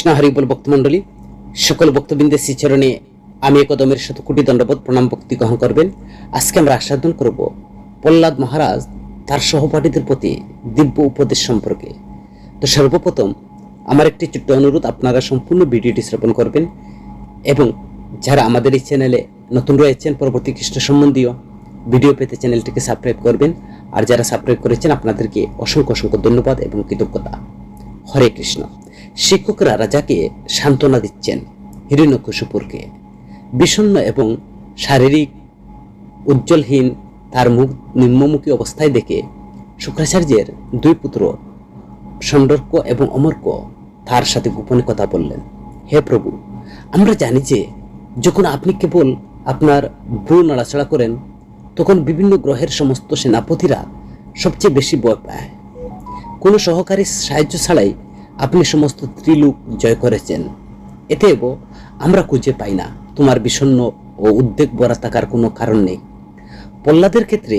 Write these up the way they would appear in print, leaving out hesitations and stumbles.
কৃষ্ণ হরিবল ভক্তমণ্ডলী, সকল ভক্তবৃন্দের শ্রীচরণে আমি একদমের শতকোটি দণ্ডবোধ প্রণাম ভক্তি গ্রহণ করবেন। আজকে আমরা আস্বাদন করব প্রহ্লাদ মহারাজ তার সহপাঠীদের প্রতি দিব্য উপদেশ সম্পর্কে। তো সর্বপ্রথম আমার একটি ছোট্ট অনুরোধ, আপনারা সম্পূর্ণ ভিডিওটি শ্রবণ করবেন এবং যারা আমাদের এই চ্যানেলে নতুন রয়েছেন পরবর্তী কৃষ্ণ সম্বন্ধীয় ভিডিও পেতে চ্যানেলটিকে সাবস্ক্রাইব করবেন। আর যারা সাবস্ক্রাইব করেছেন আপনাদেরকে অসংখ্য অসংখ্য ধন্যবাদ এবং কৃতজ্ঞতা। হরে কৃষ্ণ। শিক্ষকরা রাজাকে সান্ত্বনা দিচ্ছেন হিরণ্যকশিপুরকে। বিষণ্ণ এবং শারীরিক উজ্জ্বলহীন তার মুখ নিম্নমুখী অবস্থায় দেখে শুক্রাচার্যের দুই পুত্র সন্দর্প এবং অমর্ক তার সাথে গোপনে কথা বললেন। হে প্রভু, আমরা জানি যে যখন আপনি কেবল আপনার ভ্রু নাড়াচাড়া করেন তখন বিভিন্ন গ্রহের সমস্ত সেনাপতিরা সবচেয়ে বেশি ভয় পায়। কোনো সহকারী সাহায্য ছাড়াই আপনি সমস্ত ত্রিলোক জয় করেছেন। এতেও আমরা খুঁজে পাই না তোমার বিষণ্ণ ও উদ্বেগ ভরা থাকার কোনো কারণ নেই। প্রহ্লাদের ক্ষেত্রে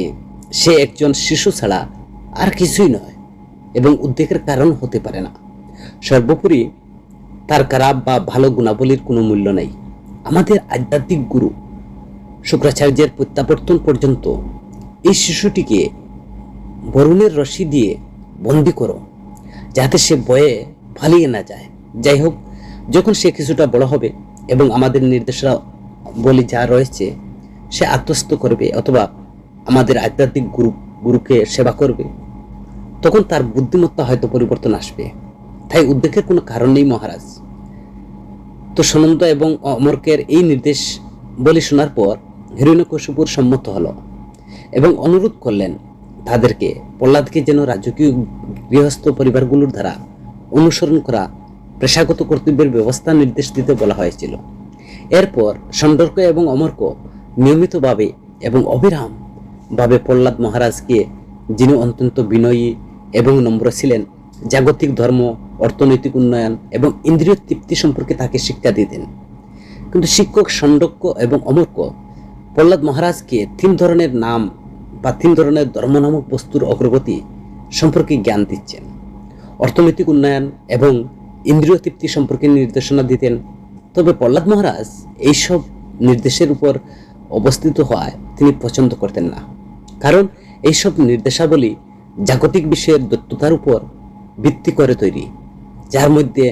সে একজন শিশু ছাড়া আর কিছুই নয় এবং উদ্বেগের কারণ হতে পারে না। সর্বোপরি তার খারাপ বা ভালো গুণাবলীর কোনো মূল্য নেই। আমাদের আধ্যাত্মিক গুরু শুক্রাচার্যের প্রত্যাবর্তন পর্যন্ত এই শিশুটিকে বরুণের রশি দিয়ে বন্দি করো, যাতে সে ভয়ে পালিয়ে না যায়। যাই হোক, যখন সে কিছুটা বড় হবে এবং আমাদের নির্দেশনা বলি যা রয়েছে সে আত্মস্থ করবে অথবা আমাদের আধ্যাত্মিক গুরুকে সেবা করবে, তখন তার বুদ্ধিমত্তা হয়তো পরিবর্তন আসবে। তাই উদ্বেগের কোনো কারণ নেই মহারাজ। তো সনন্দ এবং অমর্কের এই নির্দেশ বলি শোনার পর হিরণ্যকশিপুর সম্মত হল এবং অনুরোধ করলেন তাদেরকে প্রহ্লাদকে যেন রাজকীয় গৃহস্থ পরিবারগুলোর দ্বারা অনুসরণ করা পেশাগত কর্তব্যের ব্যবস্থা নির্দেশ দিতে বলা হয়েছিল। এরপর সন্দর্প এবং অমর্ক নিয়মিতভাবে এবং অবিরামভাবে প্রহ্লাদ মহারাজকে, যিনি অত্যন্ত বিনয়ী এবং নম্র ছিলেন, জাগতিক ধর্ম, অর্থনৈতিক উন্নয়ন এবং ইন্দ্রিয় তৃপ্তি সম্পর্কে তাকে শিক্ষা দিতেন। কিন্তু শিক্ষক সন্দর্প এবং অমর্ক প্রহ্লাদ মহারাজকে তিন ধরনের নাম বা তিন ধরনের ধর্ম নামক বস্তুর অগ্রগতি সম্পর্কে জ্ঞান দিচ্ছেন। অর্থনৈতিক উন্নয়ন এবং ইন্দ্রিয় তৃপ্তি সম্পর্কে নির্দেশনা দিতেন। তবে প্রহ্লাদ মহারাজ এইসব নির্দেশের উপর অবস্থিত হওয়ায় তিনি পছন্দ করতেন না, কারণ এইসব নির্দেশাবলী জাগতিক বিষয়ের দৈত্যতার উপর ভিত্তি করে তৈরি, যার মধ্যে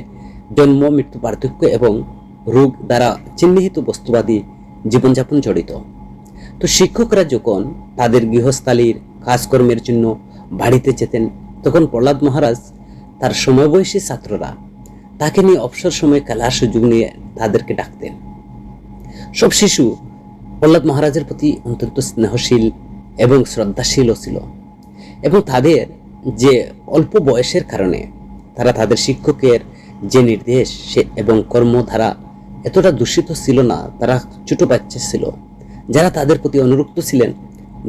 জন্ম, মৃত্যু, পার্থক্য এবং রোগ দ্বারা চিহ্নিত বস্তুবাদী জীবনযাপন জড়িত। তো শিক্ষকরা যখন তাদের গৃহস্থালীর কাজকর্মের জন্য বাড়িতে যেতেন তখন প্রহ্লাদ মহারাজ তার সমবয়সী ছাত্ররা তাকে নিয়ে অবসর সময় খেলার সুযোগ নিয়ে তাদেরকে ডাকতেন। সব শিশু প্রহ্লাদ মহারাজের প্রতি অত্যন্ত স্নেহশীল এবং শ্রদ্ধাশীলও ছিল এবং তাদের যে অল্প বয়সের কারণে তারা তাদের শিক্ষকের যে নির্দেশ এবং কর্মধারা এতটা দূষিত ছিল না। তারা ছোট বাচ্চা ছিল যারা তাদের প্রতি অনুরক্ত ছিলেন,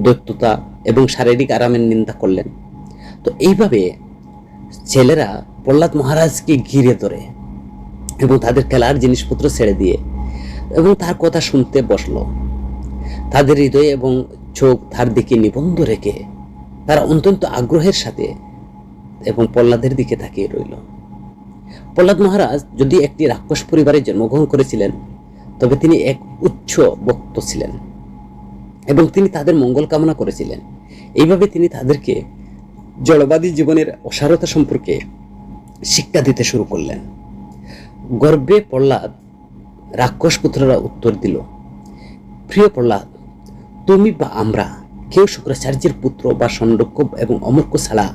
দৈত্যতা এবং শারীরিক আরামের নিন্দা করলেন। তো এইভাবে ছেলেরা প্রহ্লাদ মহারাজকে ঘিরে ধরে এবং তাদের খেলার জিনিসপত্র ছেড়ে দিয়ে এবং তার কথা শুনতে বসল। তাদের হৃদয় এবং চোখ তার দিকে নিবন্ধ রেখে তারা অত্যন্ত আগ্রহের সাথে এবং প্রহ্লাদের দিকে তাকিয়ে রইল। প্রহ্লাদ মহারাজ যদি একটি রাক্ষস পরিবারে জন্মগ্রহণ করেছিলেন, তবে তিনি এক উচ্চ বক্তা ছিলেন এবং তিনি তাদের মঙ্গল কামনা করেছিলেন। এইভাবে তিনি তাদেরকে জড়বাদী জীবনের অসারতা সম্পর্কে শিক্ষা দিতে শুরু করলেন। গর্বে প্রহ্লাদ রাক্ষস পুত্ররা উত্তর দিল, প্রিয় প্রহ্লাদ, তুমি বা আমরা কেউ শুক্রাচার্যের পুত্র বা সন্দর্প এবং অমর্ক ছাড়া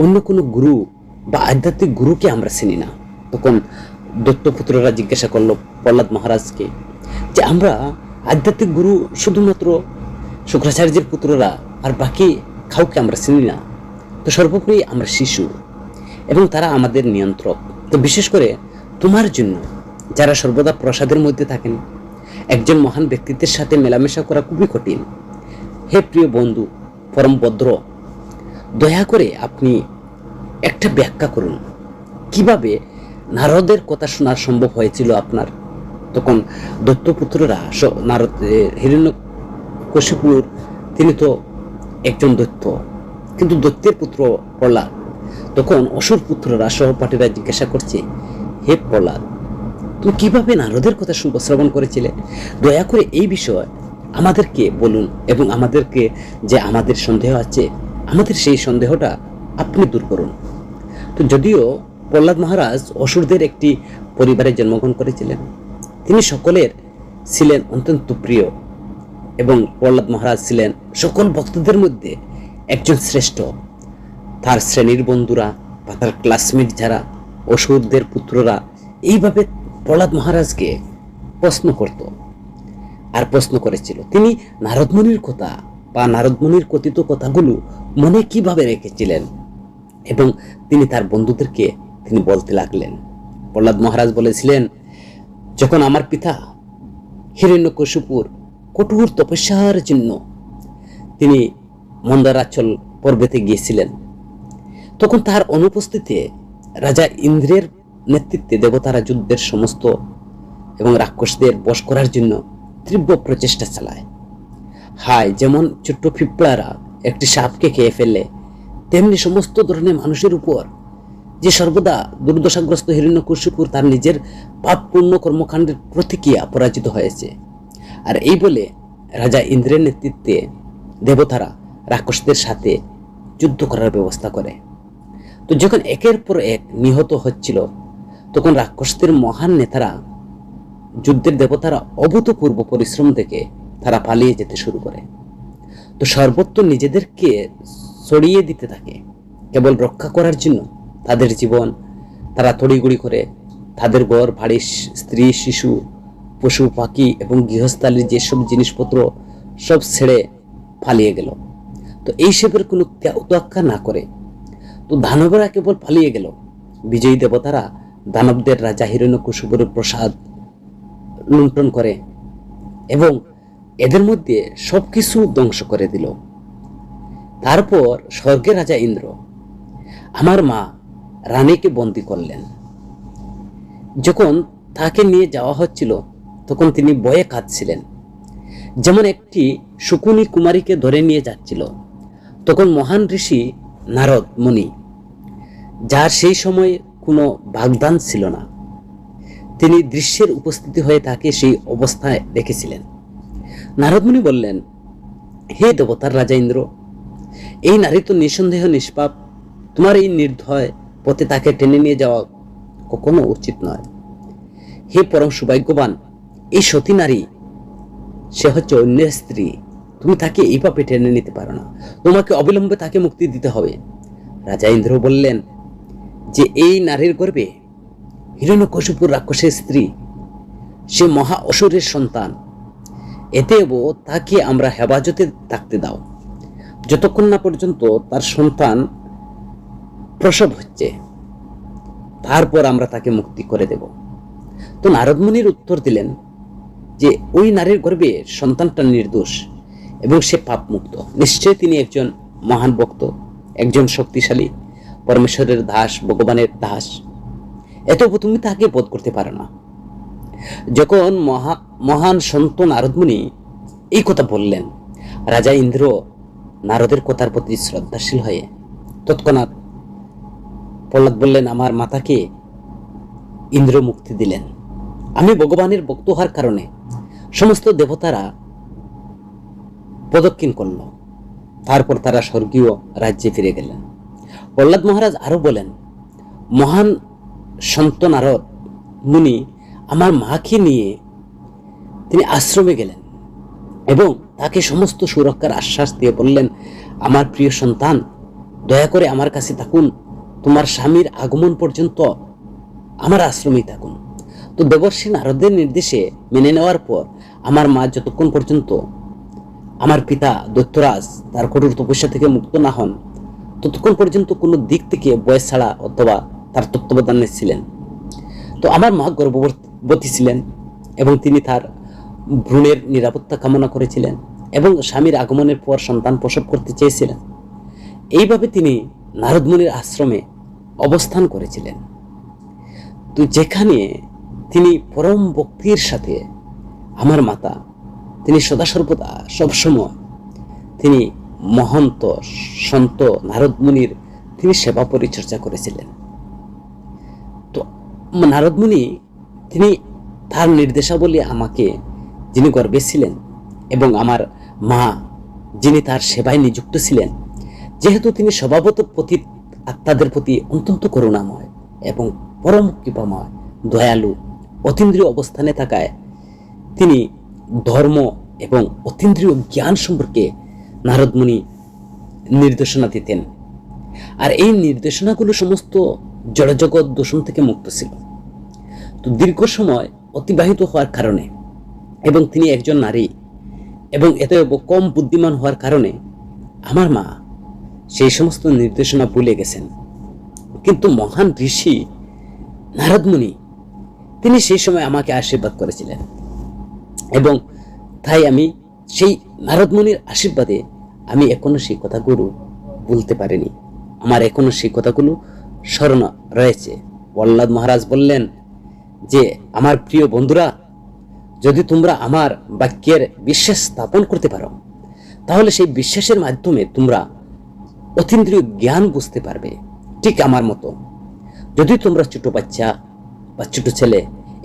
অন্য কোনো গুরু বা আধ্যাত্মিক গুরুকে আমরা চিনি না। তখন দত্তপুত্ররা জিজ্ঞাসা করলো প্রহ্লাদ মহারাজকে যে আমরা আধ্যাত্মিক গুরু শুধুমাত্র শুক্রাচার্যের পুত্ররা, আর বাকি কাউকে আমরা চিনি না। তো সর্বোপরি আমরা শিশু এবং তারা আমাদের নিয়ন্ত্রক। তো বিশেষ করে তোমার জন্য যারা সর্বদা প্রসাদের মধ্যে থাকেন, একজন মহান ব্যক্তিত্বের সাথে মেলামেশা করা খুবই কঠিন। হে প্রিয় বন্ধু, পরম ভদ্র, দয়া করে আপনি একটা ব্যাখ্যা করুন কিভাবে নারদের কথা শোনার সম্ভব হয়েছিল আপনার। তখন দৈত্যপুত্ররা নারদ, হিরণ্যকশিপুর তিনি তো একজন দৈত্য, কিন্তু দৈত্যের পুত্র প্রহ্লাদ। তখন অসুর পুত্ররা সহপাঠীরা জিজ্ঞাসা করছে, হে প্রহ্লাদ, তুমি কিভাবে নারদের কথা শ্রবণ করেছিলে? দয়া করে এই বিষয় আমাদেরকে বলুন, এবং আমাদেরকে যে আমাদের সন্দেহ আছে, আমাদের সেই সন্দেহটা আপনি দূর করুন। তো যদিও প্রহ্লাদ মহারাজ অসুরদের একটি পরিবারে জন্মগ্রহণ করেছিলেন, তিনি সকলের ছিলেন অত্যন্ত প্রিয়, এবং প্রহ্লাদ মহারাজ ছিলেন সকল ভক্তদের মধ্যে একজন শ্রেষ্ঠ। তার শ্রেণীর বন্ধুরা বা তার ক্লাসমেট যারা অসুরদের পুত্ররা এইভাবে প্রহ্লাদ মহারাজকে প্রশ্ন করত আর প্রশ্ন করেছিল। তিনি নারদমুনির কথা বা নারদমুনির কথিত কথাগুলো মনে কিভাবে রেখেছিলেন, এবং তিনি তার বন্ধুদেরকে তিনি বলতে লাগলেন। প্রহ্লাদ মহারাজ বলেছিলেন, যখন আমার পিতা হিরণ্যকশিপুর কঠোর তপস্যার জন্য তিনি মন্দারাচল পর্বতে গিয়েছিলেন, তখন তার অনুপস্থিতিতে রাজা ইন্দ্রের নেতৃত্বে দেবতারা যুদ্ধের সমস্ত এবং রাক্ষসদের বশ করার জন্য তীব্র প্রচেষ্টা চালায়। হায়, যেমন ছোট্ট পিঁপড়ারা একটি সাপকে খেয়ে ফেলে, তেমনি সমস্ত ধরনের মানুষের উপর যে সর্বদা দুর্দশাগ্রস্ত হিরণ্যকশিপুর তার নিজের পাপপূর্ণ কর্মকাণ্ডের প্রতিক্রিয়া পরাজিত হয়েছে। আর এই বলে রাজা ইন্দ্রের নেতৃত্বে দেবতারা রাক্ষসদের সাথে যুদ্ধ করার ব্যবস্থা করে। তো যখন একের পর এক নিহত হচ্ছিল, তখন রাক্ষসদের মহান নেতারা, যুদ্ধের দেবতারা অভূতপূর্ব পরিশ্রম থেকে তারা পালিয়ে যেতে শুরু করে। তো সর্বত্র নিজেদেরকে ছড়িয়ে দিতে থাকে কেবল রক্ষা করার জন্য। তাদের জীবন তারা তড়িগুড়ি করে তাদের ঘর বাড়ি, স্ত্রী, শিশু, পশু পাখি এবং গৃহস্থালির যেসব জিনিসপত্র সব ছেড়ে পালিয়ে গেল। তো এইসবের কোনো তোয়াক্কা না করে তো দানবরা কেবল পালিয়ে গেল। বিজয়ী দেবতারা দানবদের রাজা হিরণ্যকশিপুরের প্রসাদ লুণ্ঠন করে এবং এদের মধ্যে সবকিছু ধ্বংস করে দিল। তারপর স্বর্গের রাজা ইন্দ্র আমার মা রানীকে বন্দী করলেন। যখন তাকে নিয়ে যাওয়া হচ্ছিল, তখন তিনি ভয়ে কাঁদছিলেন। যেমন একটি শকুনি কুমারীকে ধরে নিয়ে যাচ্ছিল, তখন মহান ঋষি নারদ মুনি, যার সেই সময় কোনো বাগদান ছিল না, তিনি দৃশ্যের উপস্থিতি হয়ে তাকে সেই অবস্থায় দেখেছিলেন। নারদ মুনি বললেন, হে দেবতার রাজা ইন্দ্র, এই নারী তো নিঃসন্দেহ নিষ্পাপ, তোমার এই নির্দয় পথে তাকে টেনে নিয়ে যাওয়া কখনো উচিত নয়। হে পরম সৌভাগ্যবান, এই সতী নারী, সে হচ্ছে অন্যের স্ত্রী, তুমি তাকে এইভাবে টেনে নিতে পারো না, তোমাকে অবিলম্বে তাকে মুক্তি দিতে হবে। রাজা ইন্দ্র বললেন যে এই নারীর গর্ভে হিরণ্যকশিপুর রাক্ষসের স্ত্রী, সে মহা অসুরের সন্তান, এতেও তাকে আমরা হেফাজতে থাকতে দাও যতক্ষণ না পর্যন্ত তার সন্তান প্রসব হচ্ছে, তারপর আমরা তাকে মুক্তি করে দেব। তো নারদ মুনির উত্তর দিলেন যে ওই নারীর গর্ভে সন্তানটা নির্দোষ এবং সে পাপ মুক্ত, নিশ্চয় তিনি একজন মহান ভক্ত, একজন শক্তিশালী পরমেশ্বরের দাস, ভগবানের দাস, এত তুমি তাকে বোধ করতে পারো না। যখন মহান সন্ত নারদ মুনি এই কথা বললেন, রাজা ইন্দ্র নারদের কথার প্রতি শ্রদ্ধাশীল হয়ে তৎক্ষণাৎ প্রহ্লাদ বললেন, আমার মাতাকে ইন্দ্র মুক্তি দিলেন। আমি ভগবানের ভক্ত হওয়ার কারণে সমস্ত দেবতারা প্রদক্ষিণ করল, তারপর তারা স্বর্গীয় রাজ্যে ফিরে গেলেন। প্রহ্লাদ মহারাজ আরো বলেন, মহান সন্ত নারদ মুনি আমার মাকে নিয়ে তিনি আশ্রমে গেলেন এবং তাকে সমস্ত সুরক্ষার আশ্বাস দিয়ে বললেন, আমার প্রিয় সন্তান, দয়া করে আমার কাছে থাকুন, তোমার স্বামীর আগমন পর্যন্ত আমার আশ্রমেই থাকুন। তো দেবর্ষী নারদের নির্দেশে মেনে নেওয়ার পর আমার মা যতক্ষণ পর্যন্ত আমার পিতা দৈত্যরাজ তার কঠোর তপস্যা থেকে মুক্ত না হন, ততক্ষণ পর্যন্ত কোনো দিক থেকে বয়স ছাড়া অথবা তার তত্ত্বাবধানে ছিলেন। তো আমার মা গর্ভবতী ছিলেন এবং তিনি তার ভ্রূণের নিরাপত্তা কামনা করেছিলেন এবং স্বামীর আগমনের পর সন্তান প্রসব করতে চেয়েছিলেন। এইভাবে তিনি নারদ মুনির আশ্রমে অবস্থান করেছিলেন। তো যেখানে তিনি পরম ভক্তির সাথে আমার মাতা, তিনি সদা সর্বদা সবসময় তিনি মহন্ত সন্ত নারদ মুনির তিনি সেবা পরিচর্যা করেছিলেন। তো নারদমুনি তিনি তার নির্দেশাবলী আমাকে, যিনি গর্বে ছিলেন, এবং আমার মা যিনি তার সেবায় নিযুক্ত ছিলেন, যেহেতু তিনি স্বভাবত পতিত আত্মাদের প্রতি অত্যন্ত করুণাময় এবং পরম কৃপাময়, দয়ালু, অতীন্দ্রিয় অবস্থানে থাকায় তিনি ধর্ম এবং অতীন্দ্রিয় জ্ঞান সম্পর্কে নারদমুনি নির্দেশনা দিতেন। আর এই নির্দেশনাগুলো সমস্ত জড়জগৎ দূষণ থেকে মুক্ত ছিল। তো দীর্ঘ সময় অতিবাহিত হওয়ার কারণে এবং তিনি একজন নারী এবং এতে কম বুদ্ধিমান হওয়ার কারণে আমার মা সেই সমস্ত নির্দেশনা ভুলে গেছেন। কিন্তু মহান ঋষি নারদমুনি তিনি সেই সময় আমাকে আশীর্বাদ করেছিলেন, এবং তাই আমি সেই নারদমুনির আশীর্বাদে আমি এখনো সেই কথাগুলো বলতে পারিনি। আমার এখনো সেই কথাগুলো স্মরণ রয়েছে। প্রহ্লাদ মহারাজ বললেন যে, আমার প্রিয় বন্ধুরা, যদি তোমরা আমার বাক্যের বিশ্বাস স্থাপন করতে পারো, তাহলে সেই বিশ্বাসের মাধ্যমে তোমরা অতীন্দ্রিয় জ্ঞান বুঝতে পারবে, ঠিক আমার মতো। যদি তোমরা ছোট বাচ্চা বা ছোট ছেলে,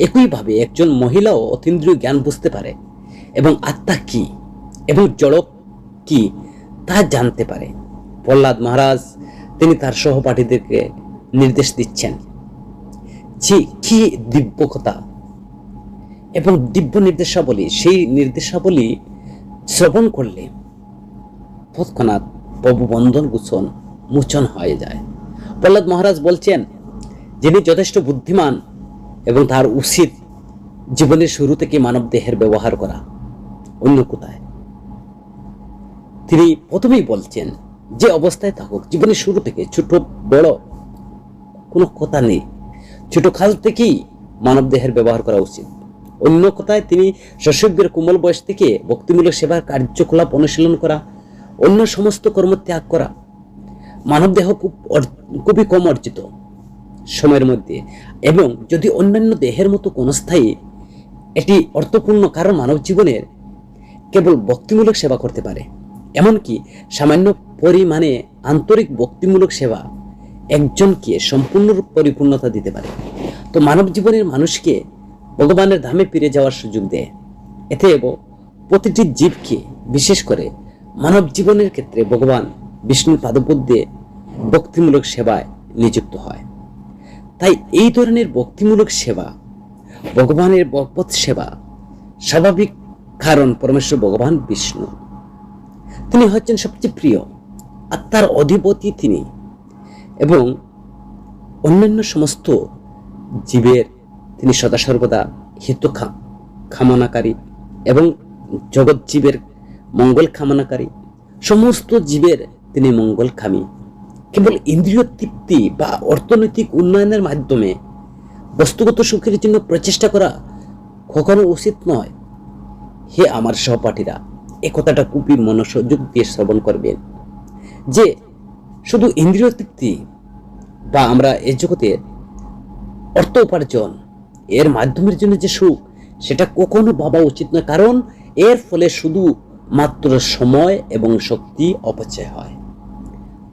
একইভাবে একজন মহিলাও অতীন্দ্রিয় জ্ঞান বুঝতে পারে এবং আত্মা কি এবং জড় কি তা জানতে পারে। প্রহ্লাদ মহারাজ তিনি তার সহপাঠীদেরকে নির্দেশ দিচ্ছেন যে কি দিব্য কথা এবং দিব্য নির্দেশাবলী, সেই নির্দেশাবলী শ্রবণ করলে তৎক্ষণাৎ প্রভু বন্ধন মোচন হয়ে যায়। প্রহ্লাদ মহারাজ বলছেন, যিনি যথেষ্ট বুদ্ধিমান এবং তার উচিত জীবনের শুরু থেকে মানব দেহের ব্যবহার করা, অন্য কোথায়। তিনি প্রথমেই বলছেন, যে অবস্থায় থাকুক জীবনের শুরু থেকে, ছোট বড় কোনো কথা নেই, ছোট কাল থেকেই মানব দেহের ব্যবহার করা উচিত। অন্য কথায় তিনি শৈশবের কোমল বয়স থেকে ভক্তিমূলক সেবার কার্যকলাপ অনুশীলন করা, অন্য সমস্ত কর্ম ত্যাগ করা। মানব দেহ খুবই কম অর্জিত সময়ের মধ্যে, এবং যদি অন্যান্য দেহের মতো ক্ষণস্থায়ী, এটি অর্থপূর্ণ, কারণ মানব জীবনের কেবল ভক্তিমূলক সেবা করতে পারে। এমনকি সামান্য পরিমাণে আন্তরিক ভক্তিমূলক সেবা একজনকে সম্পূর্ণ পরিপূর্ণতা দিতে পারে। তো মানব জীবনের মানুষকে ভগবানের ধামে ফিরে যাওয়ার সুযোগ দেয়। এতে প্রতিটি জীবকে, বিশেষ করে মানব জীবনের ক্ষেত্রে ভগবান বিষ্ণুর পাদপদ্মে ভক্তিমূলক সেবায় নিযুক্ত হয়। তাই এই ধরনের ভক্তিমূলক সেবা, ভগবানের ভগবত সেবা স্বাভাবিক, কারণ পরমেশ্বর ভগবান বিষ্ণু তিনি হচ্ছেন সবচেয়ে প্রিয়, আত্মার অধিপতি তিনি, এবং অন্যান্য সমস্ত জীবের তিনি সদা সর্বদা হিত কামনাকারী এবং জগৎ জীবের মঙ্গল কামনাকারী। সমস্ত জীবের তিনি মঙ্গলকামী। কেবল ইন্দ্রিয় তৃপ্তি বা অর্থনৈতিক উন্নয়নের মাধ্যমে বস্তুগত সুখের জন্য প্রচেষ্টা করা কখনো উচিত নয়। হে আমার সহপাঠীরা, এ কথাটা খুবই মনোযোগ দিয়ে শ্রবণ করবেন যে শুধু ইন্দ্রিয় তৃপ্তি বা আমরা এই জগতে অর্থ উপার্জন এর মাধ্যমের জন্য যে সুখ, সেটা কখনো ভাবা উচিত নয়, কারণ এর ফলে শুধু মাত্র সময় এবং শক্তি অপচয় হয়,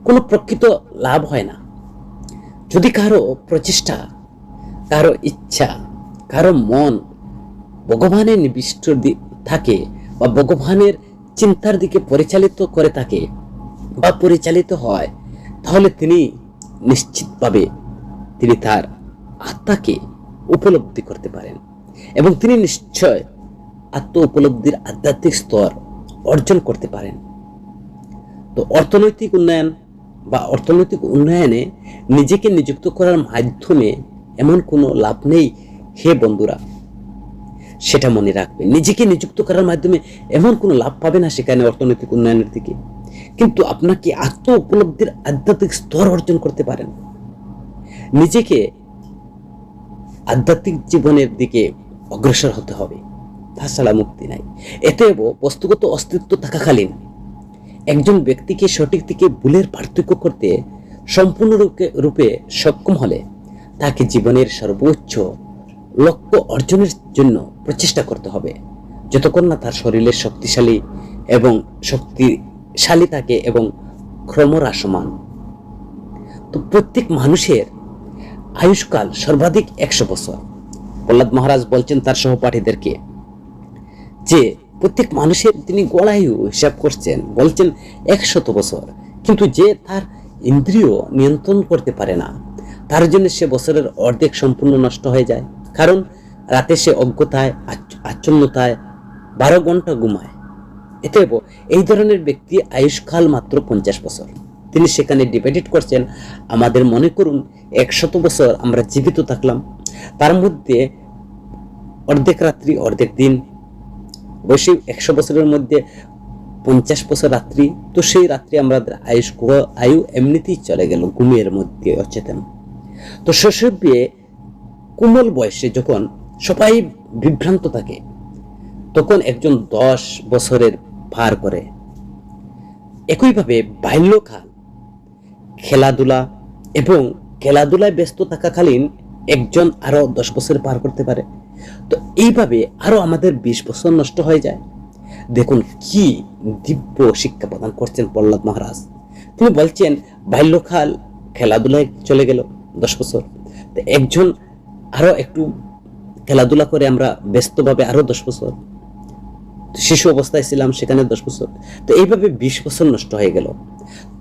কোনো প্রকৃত লাভ হয় না। যদি কারো প্রচেষ্টা, কারো ইচ্ছা, কারো মন ভগবানের নিবিষ্ট থাকে বা ভগবানের চিন্তার দিকে পরিচালিত করে থাকে বা পরিচালিত হয়, তাহলে তিনি নিশ্চিতভাবে তিনি তার আত্মাকে উপলব্ধি করতে পারেন এবং তিনি নিশ্চয় আত্ম উপলব্ধির আধ্যাত্মিক স্তর অর্জন করতে পারেন। তো অর্থনৈতিক উন্নয়ন বা অর্থনৈতিক উন্নয়নে নিজেকে নিযুক্ত করার মাধ্যমে এমন কোনো লাভ নেই হে বন্ধুরা, সেটা মনে রাখবেন। নিজেকে নিযুক্ত করার মাধ্যমে এমন কোনো লাভ পাবে না সেখানে অর্থনৈতিক উন্নয়নের দিকে, কিন্তু আপনাকে আত্ম উপলব্ধির আধ্যাত্মিক স্তর অর্জন করতে পারেন। নিজেকে আধ্যাত্মিক জীবনের দিকে অগ্রসর হতে হবে, তাছাড়া মুক্তি নাই। এতে বস্তুগত অস্তিত্ব থাকাকালীন একজন ব্যক্তিকে সঠিক থেকে ভুলের পার্থক্য করতে সম্পূর্ণ রূপে সক্ষম হলে তাকে জীবনের সর্বোচ্চ লক্ষ্য অর্জনের জন্য প্রচেষ্টা করতে হবে, যতক্ষণ না তার শরীরের শক্তিশালী থাকে এবং ক্রমহ্রাসমান। তো প্রত্যেক মানুষের আয়ুষ্কাল সর্বাধিক 100 বছর। প্রহ্লাদ মহারাজ বলছেন তার সহপাঠীদেরকে যে প্রত্যেক মানুষের তিনি গড়ায়ু হিসাব করছেন, বলছেন 100 বছর, কিন্তু যে তার ইন্দ্রিয় নিয়ন্ত্রণ করতে পারে না তার জন্য সে বছরের অর্ধেক সম্পূর্ণ নষ্ট হয়ে যায়। কারণ রাতে সে অজ্ঞতায় আচ্ছন্নতায় 12 ঘন্টা ঘুমায়। এতএব এই ধরনের ব্যক্তি আয়ুষ্কাল মাত্র 50 বছর। তিনি সেখানে ডিভাইডেড করছেন, আমাদের মনে করুন 100 বছর আমরা জীবিত থাকলাম, তার মধ্যে অর্ধেক রাত্রি অর্ধেক দিন, অবশ্যই 100 বছরের মধ্যে 50 বছর রাত্রি, তো সেই রাত্রি আমাদের আয়ু এমনিতেই চলে গেল ঘুমের মধ্যে অচেতন। তো শৈশবে কোমল বয়সে যখন সবাই বিভ্রান্ত থাকে তখন একজন 10 বছরের পার করে। একইভাবে বাল্যকাল খেলাধুলা এবং খেলাধুলায় ব্যস্ত থাকাকালীন একজন আরো 10 বছর পার করতে পারে। তো এইভাবে আরো আমাদের 20 বছর নষ্ট হয়ে যায়। দেখুন কি দিব্য শিক্ষা প্রদান করছেন প্রহ্লাদ মহারাজ। তিনি বলছেন বাল্যকাল খেলাধুলায় চলে গেল 10 বছর, তো একজন আরো একটু খেলাধুলা করে আমরা ব্যস্তভাবে আরো 10 বছর, শিশু অবস্থায় ছিলাম সেখানে 10 বছর, তো এইভাবে 20 বছর নষ্ট হয়ে গেল।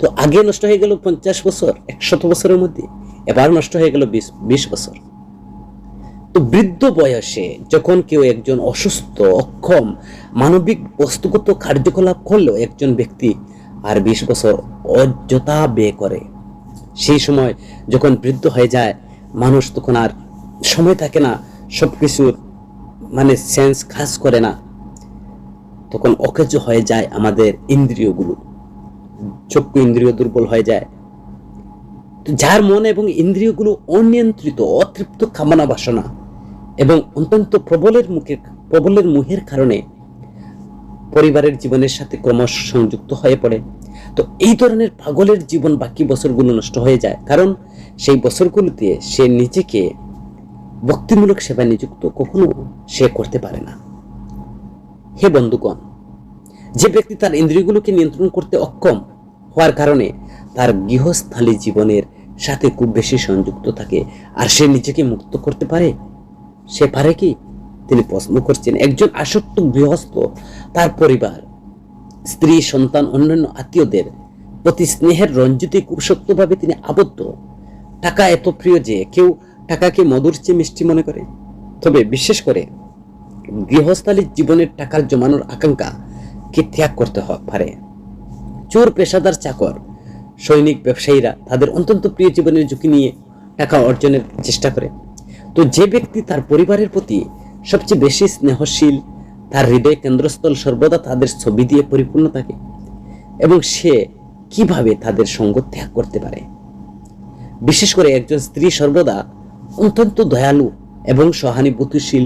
তো আগে নষ্ট হয়ে গেল 50 বছর 100 বছরের মধ্যে, এবার নষ্ট হয়ে গেল 20 বছর। তো বৃদ্ধ বয়সে যখন কেউ একজন অসুস্থ অক্ষম মানবিক বস্তুগত কার্যকলাপ করলেও একজন ব্যক্তি আর 20 বছর অযথা ব্যয় করে। সেই সময় যখন বৃদ্ধ হয়ে যায় মানুষ, তখন আর সময় থাকে না, সবকিছুর মানে সেন্স কাজ করে না, তখন অকেজ হয়ে যায় আমাদের ইন্দ্রিয়গুলো, চক্ষু ইন্দ্রিয় দুর্বল হয়ে যায়। যার মন এবং ইন্দ্রিয়গুলো অনিয়ন্ত্রিত অতৃপ্ত কামনা বাসনা এবং অত্যন্ত প্রবলের মুহের কারণে পরিবারের জীবনের সাথে ক্রমশ সংযুক্ত হয়ে পড়ে। তো এই ধরনের পাগলের জীবন বাকি বছরগুলো নষ্ট হয়ে যায়, কারণ সেই বছরগুলোতে সে নিজেকে ভক্তিমূলক সেবায় নিযুক্ত কখনো সে করতে পারে না। হে বন্ধুগণ, যে ব্যক্তি তার ইন্দ্রিয়গুলোকে নিয়ন্ত্রণ করতে অক্ষম হওয়ার কারণে তার গৃহস্থালী জীবনের সাথে খুব বেশি সংযুক্ত থাকে, আর সে নিজেকে মুক্ত করতে পারে, সে পারে কি? তিনি প্রশ্ন করছেন। একজন আসক্ত গৃহস্থ তার পরিবার, স্ত্রী, সন্তান, অন্যান্য আত্মীয়দের প্রতি স্নেহের রঞ্জিতে খুব শক্তভাবে তিনি আবদ্ধ। টাকা এত প্রিয় যে কেউ টাকাকে মধুর চেয়ে মিষ্টি মনে করে। তবে বিশেষ করে গৃহস্থালী জীবনের টাকার জমানোর আকাঙ্ক্ষা কে ত্যাগ করতে পারে। চোর, পেশাদার, চাকর, সৈনিক, ব্যবসায়ীরা তাদের অত্যন্ত প্রিয় জীবনের ঝুঁকি নিয়ে টাকা অর্জনের চেষ্টা করে। তো যে ব্যক্তি তার পরিবারের প্রতি সবচেয়ে বেশি স্নেহশীল, তার হৃদয় কেন্দ্রস্থল সর্বদা তাদের ছবি দিয়ে পরিপূর্ণ থাকে, এবং সে কিভাবে তাদের সঙ্গ ত্যাগ করতে পারে? বিশেষ করে একজন স্ত্রী সর্বদা অত্যন্ত দয়ালু এবং সহানুভূতিশীল,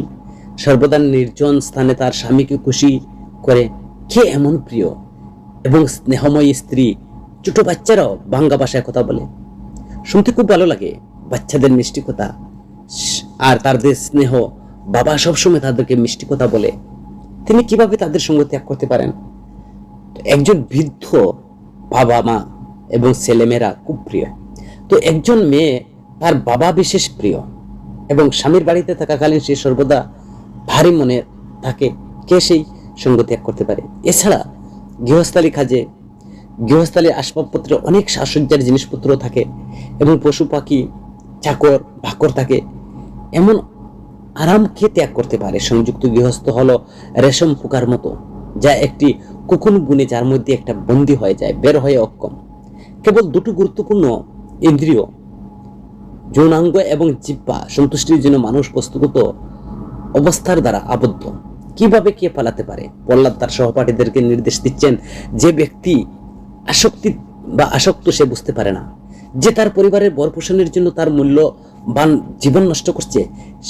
সর্বদা নির্জন স্থানে তার স্বামীকে খুশি করে। কে এমন প্রিয় এবং স্নেহময়ী স্ত্রী? ছোট বাচ্চারাও বাংলা ভাষায় কথা বলে, শুনতে খুব ভালো লাগে বাচ্চাদের মিষ্টি কথা আর তাদের স্নেহ। বাবা সবসময় তাদেরকে মিষ্টি কথা বলে, তিনি কিভাবে তাদের সঙ্গে ত্যাগ করতে পারেন? একজন বৃদ্ধ বাবা মা এবং ছেলেমেয়েরা খুব প্রিয়। তো একজন মেয়ে তার বাবা বিশেষ প্রিয় এবং স্বামীর বাড়িতে থাকাকালীন সে সর্বদা ভারী মনে থাকে, কে সেই সঙ্গ ত্যাগ করতে পারে? এছাড়া গৃহস্থালী আসবাবপত্রে অনেক সাজসজ্জার জিনিসপত্র থাকে এবং পশু পাখি, চাকর বাকর থাকে। এমন আরাম কে ত্যাগ করতে পারে? সংযুক্ত গৃহস্থ হলো রেশম পোকার মতো, যা একটি কোকুন বুনে, যার মধ্যে একটা বন্দী হয়ে যায়, বের হয়ে অক্ষম। কেবল দুটো গুরুত্বপূর্ণ ইন্দ্রিয়, যৌনাঙ্গ এবং জিহ্বা সন্তুষ্টির জন্য মানুষ বস্তুগত অবস্থার দ্বারা আবদ্ধ। কিভাবে কে পালাতে পারে? প্রহ্লাদ তার সহপাঠীদেরকে নির্দেশ দিচ্ছেন, যে ব্যক্তি আসক্ত সে বুঝতে পারে না যে তার পরিবারের ভরণ-পোষণের জন্য তার মূল্যবান জীবন নষ্ট করছে,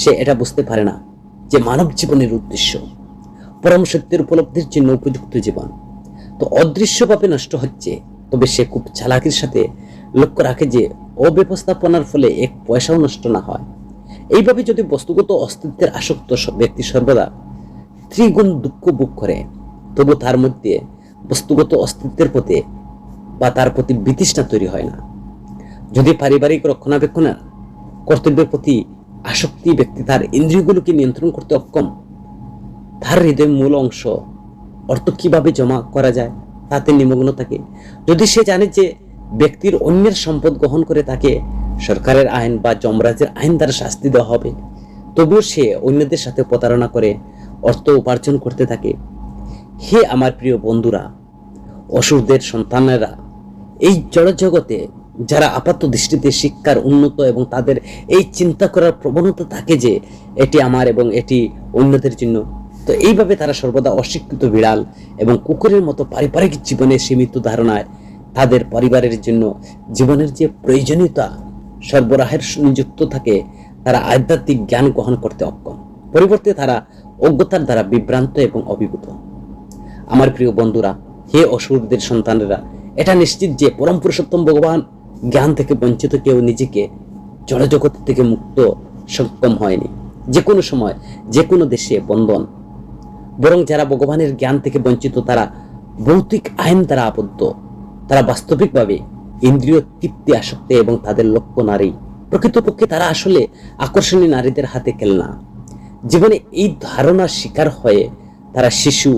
সে এটা বুঝতে পারে না যে মানব জীবনের উদ্দেশ্য পরম সত্যের উপলব্ধির জন্য উপযুক্ত জীবন তো অদৃশ্যভাবে নষ্ট হচ্ছে। তবে সে খুব চালাকির সাথে লক্ষ্য রাখে যে অব্যবস্থাপনার ফলে এক পয়সাও নষ্ট না হয়। এইভাবে যদি বস্তুগত অস্তিত্বের আসক্ত ব্যক্তি সর্বদা ত্রিগুণ দুঃখ ভোগ করে, তবু তার মধ্যে বস্তুগত অস্তিত্বের প্রতি বা তার প্রতি বিতৃষ্ণা তৈরি হয় না। যদি পারিবারিক রক্ষণাবেক্ষণের কর্তব্যের প্রতি আসক্তি ব্যক্তি তার ইন্দ্রিয়গুলোকে নিয়ন্ত্রণ করতে অক্ষম। তার হৃদয়ের মূল অংশ অর্থ কিভাবে জমা করা যায় তাতে নিমগ্ন থাকে। যদি সে জানে যে ব্যক্তির অন্যের সম্পদ গ্রহণ করে তাকে সরকারের আইন বা যমরাজের আইন দ্বারা শাস্তি দেওয়া হবে, তবুও সে অন্যদের সাথে প্রতারণা করে অর্থ উপার্জন করতে থাকে। হে আমার প্রিয় বন্ধুরা, অসুরদের সন্তানেরা, এই জড়জগতে যারা আপাত দৃষ্টিতে শিক্ষার উন্নত এবং তাদের এই চিন্তা করার প্রবণতা থাকে যে এটি আমার এবং এটি অন্যদের জন্য, তো এইভাবে তারা সর্বদা অশিক্ষিত বিড়াল এবং কুকুরের মতো পারিবারিক জীবনে সীমিত ধারণায় তাদের পরিবারের জন্য জীবনের যে প্রয়োজনীয়তা সরবরাহের নিযুক্ত থাকে, তারা আধ্যাত্মিক জ্ঞান গ্রহণ করতে অক্ষম। পরিবর্তে তারা অজ্ঞতার দ্বারা বিভ্রান্ত এবং অভিভূত। আমার প্রিয় বন্ধুরা, হে অসুরদের সন্তানেরা, এটা নিশ্চিত যে পরম পুরুষোত্তম ভগবান জ্ঞান থেকে বঞ্চিত কেউ নিজেকে জড়জগৎ থেকে মুক্ত সক্ষম হয়নি, যে কোনো সময় যে কোনো দেশে বন্ধন। বরং যারা ভগবানের জ্ঞান থেকে বঞ্চিত তারা ভৌতিক আইন দ্বারা আবদ্ধ। তারা বাস্তবিকভাবে ইন্দ্রিয় তৃপ্তি আসক্ত এবং তাদের লক্ষ্য নারী। প্রকৃতপক্ষে তারা আসলে আকর্ষণীয় নারীদের হাতে খেলনা। জীবনে এই ধারণার শিকার হয়ে তারা শিশু,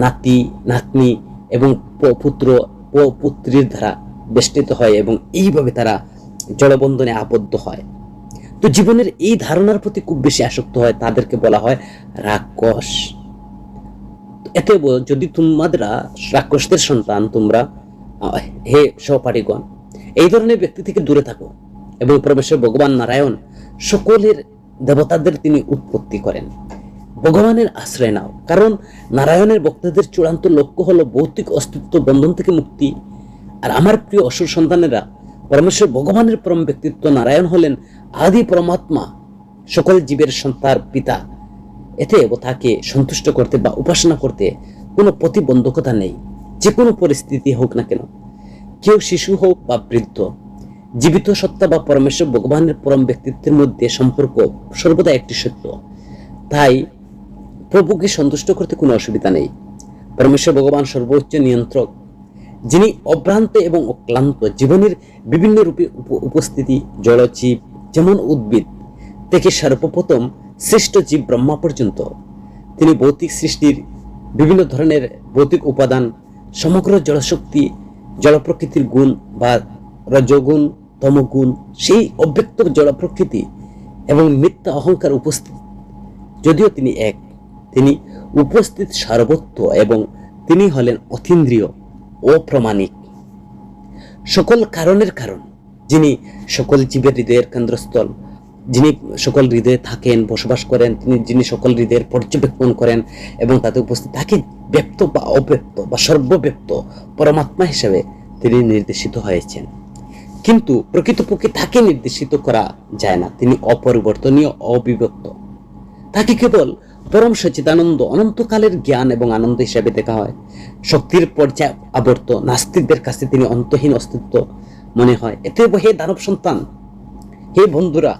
নাতি, নাতনি এবং পুত্র ও পুত্রীর দ্বারা বেষ্টিত হয় এবং এইভাবে তারা জড়বন্ধনে আবদ্ধ হয়। তো জীবনের এই ধারণার প্রতি খুব বেশি আসক্ত হয়, তাদেরকে বলা হয় রাক্ষস। এতে যদি তোমরা রাক্ষসদের সন্তান, তোমরা হে সহপাঠীগণ, এই ধরনের ব্যক্তি থেকে দূরে থাকো এবং পরমেশ্বর ভগবান নারায়ণ সকলের দেবতাদের তিনি উৎপত্তি করেন। ভগবানের আশ্রয় নাও, কারণ নারায়ণের ভক্তদের চূড়ান্ত লক্ষ্য হলো ভৌতিক অস্তিত্ব বন্ধন থেকে মুক্তি। আর আমার প্রিয় অসুর সন্তানেরা, পরমেশ্বর ভগবানের পরম ব্যক্তিত্ব নারায়ণ হলেন আদি পরমাত্মা, সকল জীবের সন্তান পিতা। এতে তাকে সন্তুষ্ট করতে বা উপাসনা করতে কোনো প্রতিবন্ধকতা নেই, যে কোনো পরিস্থিতি হোক না কেন। কেউ শিশু হোক বা বৃদ্ধ, জীবিত সত্তা বা পরমেশ্বর ভগবানের পরম ব্যক্তিত্বের মধ্যে সম্পর্ক সর্বদা একটি সত্য। তাই প্রভুকে সন্তুষ্ট করতে কোনো অসুবিধা নেই। পরমেশ্বর ভগবান সর্বোচ্চ নিয়ন্ত্রক, যিনি অভ্রান্ত এবং অক্লান্ত জীবনের বিভিন্ন রূপে উপস্থিতি। জলজীব যেমন উদ্ভিদ থেকে সর্বপ্রথম শ্রেষ্ঠ জীব ব্রহ্মা পর্যন্ত, তিনি ভৌতিক সৃষ্টির বিভিন্ন ধরনের ভৌতিক উপাদান, সমগ্র জলশক্তি, জল প্রকৃতির গুণ বা রজগুণ, তমগুণ, সেই অব্যক্ত জল প্রকৃতি এবং মিথ্যা অহংকার উপস্থিত। যদিও তিনি এক, তিনি উপস্থিত সার্বত্র এবং তিনি হলেন অতীন্দ্রিয়, অপ্রামাণিক, সকল কারণের কারণ, যিনি সকল জীবের হৃদয়ের কেন্দ্রস্থল, যিনি সকল হৃদয়ে থাকেন, বসবাস করেন, যিনি সকল হৃদয়ের পর্যবেক্ষণ করেন এবং তাতে উপস্থিত থাকেন। ব্যক্ত বা অব্যক্ত বা সর্বব্যক্ত পরমাত্মা হিসেবে তিনি নির্দেশিত হয়েছেন, কিন্তু প্রকৃতপক্ষে তাকে নির্দেশিত করা যায় না। তিনি অপরিবর্তনীয়, অবিভক্ত। তাকে কেবল পরম সচিদানন্দ, অনন্তকালের জ্ঞান এবং আনন্দ হিসেবে দেখা হয়। শক্তির পর্যায়ে আবর্ত নাস্তিকদের কাছে তিনি অন্তহীন অস্তিত্ব মনে হয়। এতে হে দানব সন্তান, হে বন্ধুরা,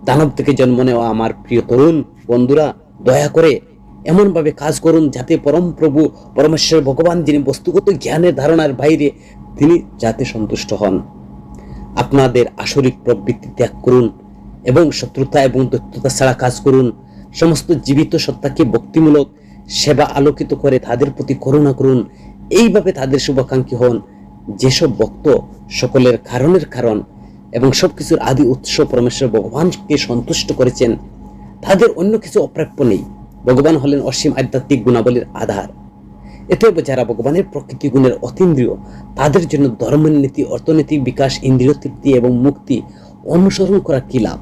দানব থেকে জন্ম নেওয়া আমার প্রিয় তরুণ বন্ধুরা, দয়া করে এমনভাবে কাজ করুন যাতে পরম প্রভু পরমেশ্বর ভগবান, যিনি বস্তুগত জ্ঞানের ধারণার বাইরে, তিনি যাতে সন্তুষ্ট হন। আপনাদের আসরিক প্রবৃত্তি ত্যাগ করুন এবং শত্রুতা এবং দৈত্যতা ছাড়া কাজ করুন। সমস্ত জীবিত সত্তাকে ভক্তিমূলক সেবা আলোকিত করে তাদের প্রতি করুণা করুন। এইভাবে তাদের শুভাকাঙ্ক্ষী হন। যেসব ভক্ত সকলের কারণের কারণ এবং সবকিছুর আদি উৎস পরমেশ্বর ভগবানকে সন্তুষ্ট করেছেন, তাদের অন্য কিছু অপ্রাপ্য নেই। ভগবান হলেন অসীম আধ্যাত্মিক গুণাবলীর আধার। এতে যারা ভগবানের প্রকৃতি গুণের অতীন্দ্রিয়, তাদের জন্য ধর্মনীতি, অর্থনৈতিক বিকাশ, ইন্দ্রিয় তৃপ্তি এবং মুক্তি অনুসরণ করা কি লাভ,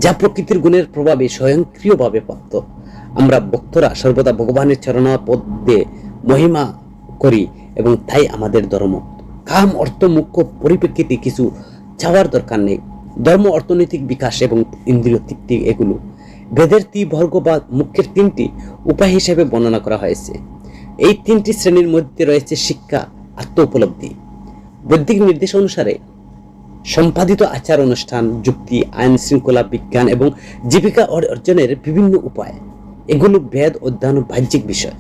যা প্রকৃতির গুণের প্রভাবে স্বয়ংক্রিয়ভাবে প্রাপ্ত। আমরা ভক্তরা সর্বদা ভগবানের চরণাপদে মহিমা করি এবং তাই আমাদের ধর্ম। কাম, অর্থ, মুখ্য পরিপ্রেক্ষিতে কিছু চাওয়ার দরকার নেই। ধর্ম, অর্থনৈতিক বিকাশ এবং ইন্দ্রিয় তৃপ্তি, এগুলো বেদের ত্রিবর্গ বা মুখ্যের তিনটি উপায় হিসেবে বর্ণনা করা হয়েছে। এই তিনটি শ্রেণীর মধ্যে রয়েছে শিক্ষা, আত্ম উপলব্ধি। বৈদিক নির্দেশ অনুসারে সম্পাদিত আচার অনুষ্ঠান, যুক্তি, আইন শৃঙ্খলা, বিজ্ঞান এবং জীবিকা অর্জনের বিভিন্ন উপায়, এগুলো বেদ অধ্যয়ন বাহ্যিক বিষয়।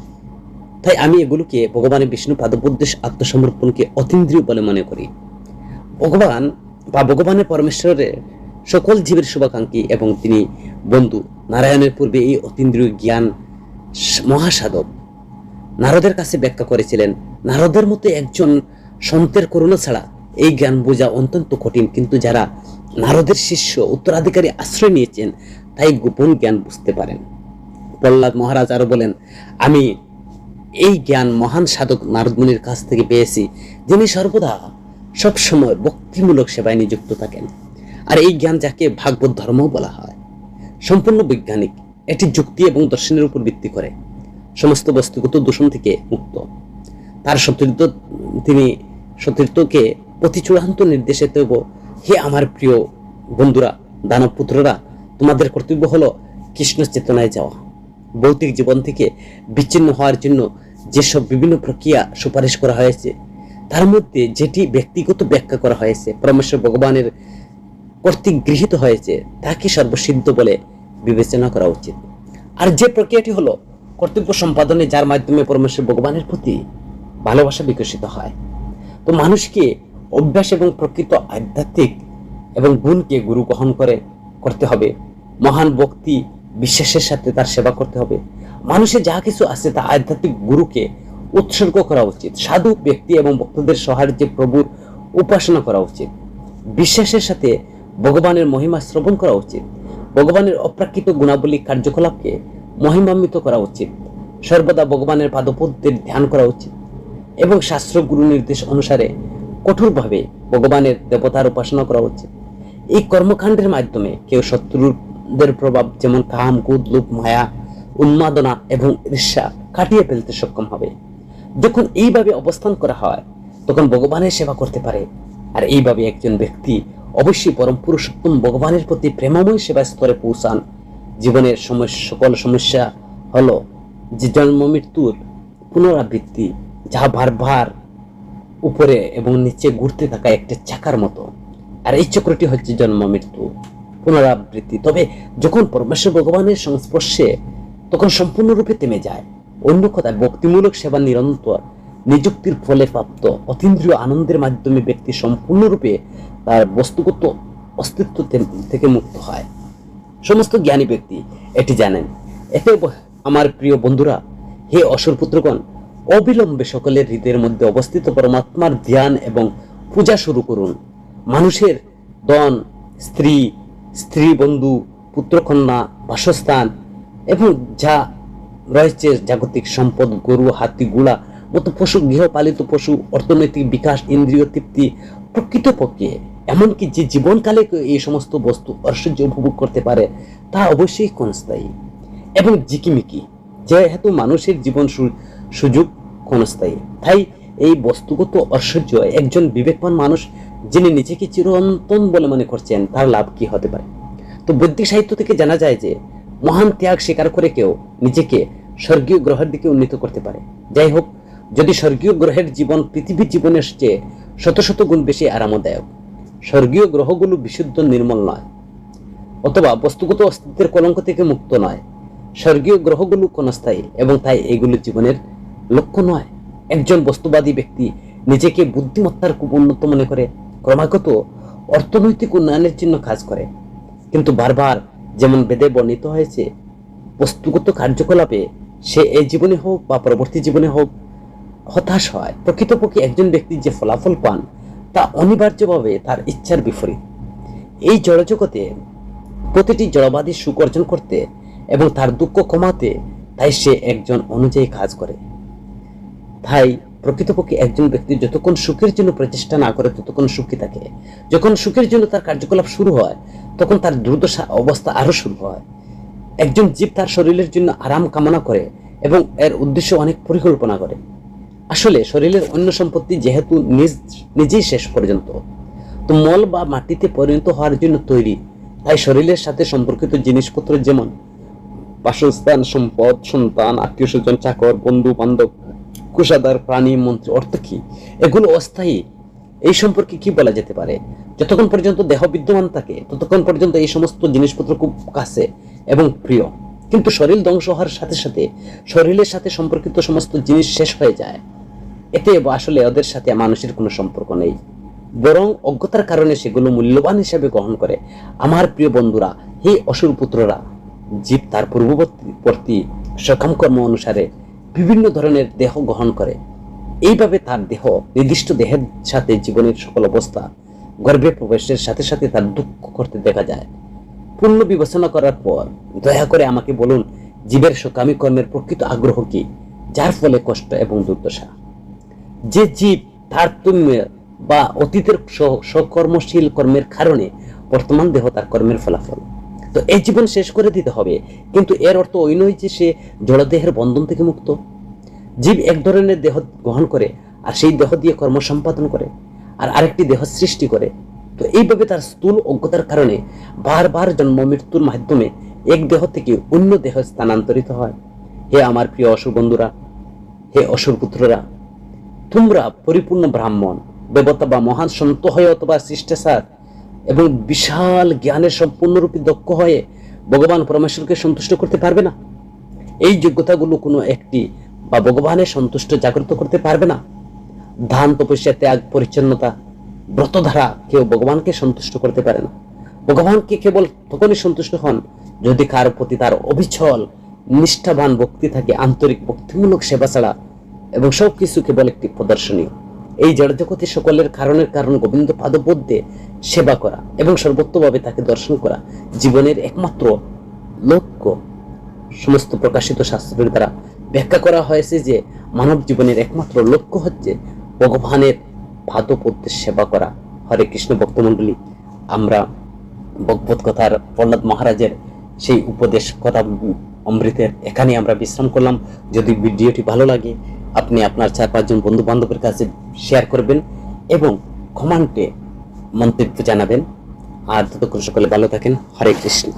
তাই আমি এগুলোকে ভগবানের বিষ্ণু পাদপদ্দেশ আত্মসমর্পণকে অতীন্দ্রিয় বলে মনে করি। ভগবানের পরমেশ্বরের সকল জীবের শুভাকাঙ্ক্ষী এবং তিনি বন্ধু। নারায়ণের পূর্বে এই অতীন্দ্রিয় জ্ঞান মহাসাধক নারদের কাছে ব্যাখ্যা করেছিলেন। নারদের মতো একজন সন্তের করুণা ছাড়া এই জ্ঞান বোঝা অত্যন্ত কঠিন, কিন্তু যারা নারদের শিষ্য উত্তরাধিকারী আশ্রয় নিয়েছেন তাই গোপন জ্ঞান বুঝতে পারেন। প্রহ্লাদ মহারাজ আরো বলেন, আমি এই জ্ঞান মহান সাধক নারদ মুনির কাছ থেকে পেয়েছি, যিনি সর্বদা সবসময় ভক্তিমূলক সেবায় নিযুক্ত থাকেন। আর এই জ্ঞান যাকে ভাগবত ধর্ম বলা হয়, সম্পূর্ণ বৈজ্ঞানিক। এটি যুক্তি এবং দর্শনের উপর ভিত্তি করে, সমস্ত বস্তুগত দূষণ থেকে মুক্ত। তার তিনি সতীর্থকে অতি চূড়ান্ত নির্দেশে দেব, হে আমার প্রিয় বন্ধুরা, দানব পুত্ররা, তোমাদের কর্তব্য হলো কৃষ্ণ চেতনায় যাওয়া। ভৌতিক জীবন থেকে বিচ্ছিন্ন হওয়ার জন্য যেসব বিভিন্ন প্রক্রিয়া সুপারিশ করা হয়েছে, তার মধ্যে যেটি ব্যক্তিগত ব্যাখ্যা করা হয়েছে, পরমেশ্বর ভগবানের কর্তৃক গৃহীত হয়েছে, তাকে সর্বসিদ্ধ বলে বিবেচনা করা উচিত। আর যে প্রক্রিয়াটি হলো কর্তব্য সম্পাদনে, যার মাধ্যমে পরমেশ্বর ভগবানের প্রতি ভালোবাসা বিকশিত হয়। তো মানুষকে অভ্যাস এবং প্রকৃত আধ্যাত্মিক এবং গুণকে গুরু গ্রহণ করতে হবে। মহান ভক্তি বিশ্বাসের সাথে তার সেবা করতে হবে। মানুষের যা কিছু আছে তা আধ্যাত্মিক গুরুকে উৎসর্গ করা উচিত। সাধু ব্যক্তি এবং ভক্তদের সাহায্যে প্রভুর উপাসনা করা উচিত। বিশ্বাসের সাথে ভগবানের মহিমা শ্রবণ করা উচিত। ভগবানের অপ্রাকৃত গুণাবলী কার্যকলাপকে মহিমান্বিত করা উচিত। সর্বদা ভগবানের পাদপদ্মের ধ্যান করা উচিত এবং শাস্ত্র গুরু নির্দেশ অনুসারে কঠোরভাবে ভগবানের দেবতার উপাসনা করা উচিত। এই কর্মকাণ্ডের মাধ্যমে কেউ শত্রুদের প্রভাব যেমন কাম, ক্রোধ, লোভ, মায়া, উন্মাদনা এবং ঈর্ষা কাটিয়ে ফেলতে সক্ষম হবে। যখন এইভাবে অবস্থান করা হয় তখন ভগবানের সেবা করতে পারে। আর এইভাবে একজন ব্যক্তি অবশ্যই পরম পুরুষোত্তম ভগবানের প্রতি প্রেমময় সেবা স্তরে পৌঁছান। জীবনের সকল সমস্যা হলো যে জন্ম মৃত্যুর পুনরাবৃত্তি, যা বারবার উপরে এবং নিচে ঘুরতে থাকা একটা চাকার মতো। আর এই চক্রটি হচ্ছে জন্ম মৃত্যু পুনরাবৃত্তি। তবে যখন পরমেশ্বর ভগবানের সংস্পর্শে তখন সম্পূর্ণরূপে থেমে যায়। অন্য কথায় ভক্তিমূলক সেবা নিরন্তর নিযুক্তির ফলে প্রাপ্ত অতীন্দ্রিয় আনন্দের মাধ্যমে ব্যক্তি সম্পূর্ণরূপে তার বস্তুগত অস্তিত্ব থেকে মুক্ত হয়। সমস্ত জ্ঞানী ব্যক্তি এটি জানেন। এতে আমার প্রিয় বন্ধুরা, হে অসুর পুত্রগণ, অবিলম্বে সকলের হৃদয়ের মধ্যে অবস্থিত পরমাত্মার ধ্যান এবং পূজা শুরু করুন। মানুষের ধন, স্ত্রী বন্ধু, পুত্রকন্যা, বাসস্থান এবং যা রয়েছে জাগতিক সম্পদ, গরু, হাতি, ঘোড়া মতো পশু, গৃহপালিত পশু, অর্থনৈতিক বিকাশ, ইন্দ্রিয় তৃপ্তি, প্রকৃতপক্ষে এমনকি যে জীবনকালে এই সমস্ত বস্তু ঐশ্বর্য উপভোগ করতে পারে তা অবশ্যই ক্ষণস্থায়ী এবং জিকিমিকি। যেহেতু মানুষের জীবন সুযোগ ক্ষণস্থায়ী, তাই এই বস্তুগত ঐশ্বর্য একজন বিবেকবান মানুষ যিনি নিজেকে চিরন্তন বলে মনে করছেন তার লাভ কি হতে পারে। তো বৈদিক সাহিত্য থেকে জানা যায় যে মহান ত্যাগ স্বীকার করে কেউ নিজেকে স্বর্গীয় গ্রহের দিকে উন্নীত করতে পারে। যাই হোক, যদি স্বর্গীয় গ্রহের জীবন পৃথিবীর জীবনের চেয়ে শত শত গুণ বেশি আরামদায়ক, স্বর্গীয় গ্রহগুলো বিশুদ্ধ নির্মল নয় অথবা বস্তুগত অস্তিত্বের কলঙ্ক থেকে মুক্ত নয়। স্বর্গীয় গ্রহগুলো ক্ষণস্থায়ী এবং তাই এগুলো জীবনের লক্ষ্য নয়। একজন বস্তুবাদী ব্যক্তি নিজেকে বুদ্ধিমত্তার খুব উন্নত মনে করে ক্রমাগত অর্থনৈতিক উন্নয়নের জন্য কাজ করে, কিন্তু বারবার যেমন বেদে বর্ণিত হয়েছে বস্তুগত কার্যকলাপে সে এই জীবনে হোক বা পরবর্তী জীবনে হোক হতাশ হয়। প্রকৃতপক্ষে একজন ব্যক্তি যে ফলাফল পান তা অনিবার্যভাবে তার ইচ্ছার বিপরীত। এই জড়জগতে প্রতিটি জড়বাদী সুখ অর্জন করতে এবং তার দুঃখ কমাতে তাই সে একজন অনুযায়ী কাজ করে। তাই প্রকৃতপক্ষে একজন ব্যক্তি যতক্ষণ সুখের জন্য প্রচেষ্টা না করে ততক্ষণ সুখী থাকে। যখন সুখের জন্য তার কার্যকলাপ শুরু হয় তখন তার দুর্দশা অবস্থা আরো শুরু হয়। একজন জীব তার শরীরের জন্য আরাম কামনা করে এবং এর উদ্দেশ্য অনেক পরিকল্পনা করে। আসলে শরীরের অন্য সম্পত্তি যেহেতু নিজেই শেষ পর্যন্ত তো মল বা মাটিতে পরিণত হওয়ার জন্য তৈরি, তাই শরীরের সাথে সম্পর্কিত জিনিসপত্র যেমন বাসস্থান, সম্পদ, সন্তান, আত্মীয় স্বজন, চাকর, বন্ধু বান্ধব, কোষাগার, প্রাণী, মন্ত্রী, অর্থ কি এগুলো অস্থায়ী। এই সম্পর্কে কি বলা যেতে পারে? যতক্ষণ পর্যন্ত দেহ বিদ্যমান থাকে ততক্ষণ পর্যন্ত এই সমস্ত জিনিসপত্র খুব কাছে এবং প্রিয়, কিন্তু শরীর ধ্বংস হওয়ার সাথে সাথে শরীরের সাথে সম্পর্কিত সমস্ত জিনিস শেষ হয়ে যায়। এতে আসলে ওদের সাথে মানুষের কোনো সম্পর্ক নেই। বরং অজ্ঞতার কারণে সেগুলো মূল্যবান হিসেবে গ্রহণ করে। আমার প্রিয় বন্ধুরা, হে অসুর পুত্ররা, জীব তার পূর্ববর্তী সকাম কর্ম অনুসারে বিভিন্ন ধরনের দেহ গ্রহণ করে। এইভাবে তার দেহ নির্দিষ্ট দেহের সাথে জীবনের সকল অবস্থা গর্ভে প্রবেশের সাথে সাথে তার দুঃখ করতে দেখা যায়। পূর্ণ বিবেচনা করার পর দয়া করে আমাকে বলুন, জীবের সকামী কর্মের প্রকৃত আগ্রহ কি, যার ফলে কষ্ট এবং দুর্দশা? যে জীব তারতম্য বা অতীতের সকর্মশীল কর্মের কারণে বর্তমান দেহ তার কর্মের ফলাফল। তো এই জীবন শেষ করে দিতে হবে, কিন্তু এর অর্থ ওই নয় যে সে জড়দেহের বন্ধন থেকে মুক্ত। জীব এক ধরনের দেহ গ্রহণ করে আর সেই দেহ দিয়ে কর্ম সম্পাদন করে, আর আরেকটি দেহ সৃষ্টি করে। তো এইভাবে তার স্থূল অজ্ঞতার কারণে বারবার জন্ম মৃত্যুর মাধ্যমে এক দেহ থেকে অন্য দেহ স্থানান্তরিত হয়। হে আমার প্রিয় অসুর বন্ধুরা, হে অসুর পুত্ররা, তোমরা পরিপূর্ণ ব্রাহ্মণ, দেবতা বা মহান সন্ত হয়ে অথবা শিষ্টাচার এবং বিশাল জ্ঞানের সম্পূর্ণরূপে দক্ষ হয়ে ভগবান পরমেশ্বরকে সন্তুষ্ট করতে পারবে না। এই যোগ্যতাগুলো কোনো একটি বা ভগবানের সন্তুষ্ট জাগ্রত করতে পারবে না। দান, তপস্যা, ত্যাগ, পরিচ্ছন্নতা, ব্রত দ্বারা কেউ ভগবানকে সন্তুষ্ট করতে পারে না। ভগবানকে কেবল তখনই সন্তুষ্ট হন যদি কার প্রতি তার অবিচল নিষ্ঠাবান ভক্তি থাকে, আন্তরিক ভক্তিমূলক সেবা ছাড়া, এবং সবকিছু কেবল একটি প্রদর্শনী। এই জড়জগতে সকলের কারণ গোবিন্দ পাদপদ্মে সেবা করা এবং সর্বোত্তভাবে তাকে দর্শন করা জীবনের একমাত্র লক্ষ্য। সমস্ত প্রকাশিত শাস্ত্রের দ্বারা ব্যাখ্যা করা হয়েছে যে মানব জীবনের একমাত্র লক্ষ্য হচ্ছে ভগবানের পাদপদ্মে সেবা করা। হরে কৃষ্ণ ভক্তমণ্ডলী, আমরা ভগবত কথার প্রহ্লাদ মহারাজের সেই উপদেশ কথা অমৃতের এখানে আমরা বিশ্রাম করলাম। যদি ভিডিওটি ভালো লাগে আপনি আপনার 4-5 জন বন্ধু বান্ধবের কাছে শেয়ার করবেন এবং কমেন্টে মন্তব্য জানাবেন। আর ততক্ষণ সকলে ভালো থাকেন। হরে কৃষ্ণ।